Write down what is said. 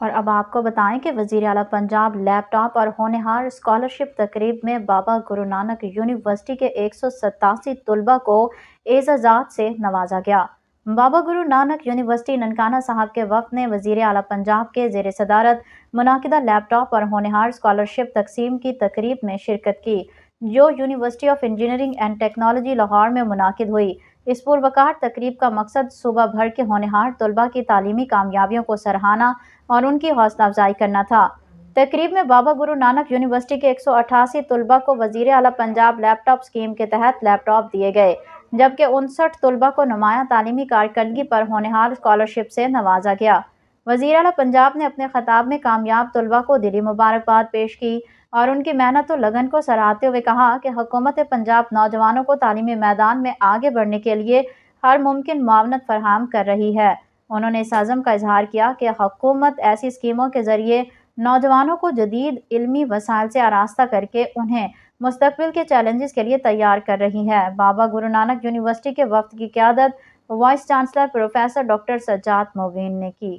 اور اب آپ کو بتائیں کہ وزیر اعلیٰ پنجاب لیپ ٹاپ اور ہونہار اسکالرشپ تقریب میں بابا گرو نانک یونیورسٹی کے 187 طلباء کو اعزازات سے نوازا گیا۔ بابا گرو نانک یونیورسٹی ننکانہ صاحب کے وفد نے وزیر اعلیٰ پنجاب کے زیر صدارت منعقدہ لیپ ٹاپ اور ہونہار اسکالرشپ تقسیم کی تقریب میں شرکت کی، جو university of engineering and technology Lahore میں منعقد ہوئی۔ اس پروقار تقریب کا مقصد صوبہ بھر کے ہونہار طلباء کی تعلیمی کامیابیوں کو سراہنا اور ان کی حوصلہ افزائی کرنا تھا۔ تقریب میں بابا گرو نانک یونیورسٹی کے 188 طلباء کو وزیر اعلیٰ پنجاب لیپ ٹاپ اسکیم کے تحت لیپ ٹاپ دیے گئے، جبکہ 59 طلباء کو نمایاں تعلیمی کارکردگی پر ہونہار اسکالرشپ سے نوازا گیا۔ وزیر اعلیٰ پنجاب نے اپنے خطاب میں کامیاب طلباء کو دلی مبارکباد پیش کی اور ان کی محنت و لگن کو سراہتے ہوئے کہا کہ حکومت پنجاب نوجوانوں کو تعلیمی میدان میں آگے بڑھنے کے لیے ہر ممکن معاونت فراہم کر رہی ہے۔ انہوں نے اس عزم کا اظہار کیا کہ حکومت ایسی اسکیموں کے ذریعے نوجوانوں کو جدید علمی وسائل سے آراستہ کر کے انہیں مستقبل کے چیلنجز کے لیے تیار کر رہی ہے۔ بابا گرو نانک یونیورسٹی کے وفد کی قیادت vice chancellor professor doctor Sajjad Mubeen نے کی۔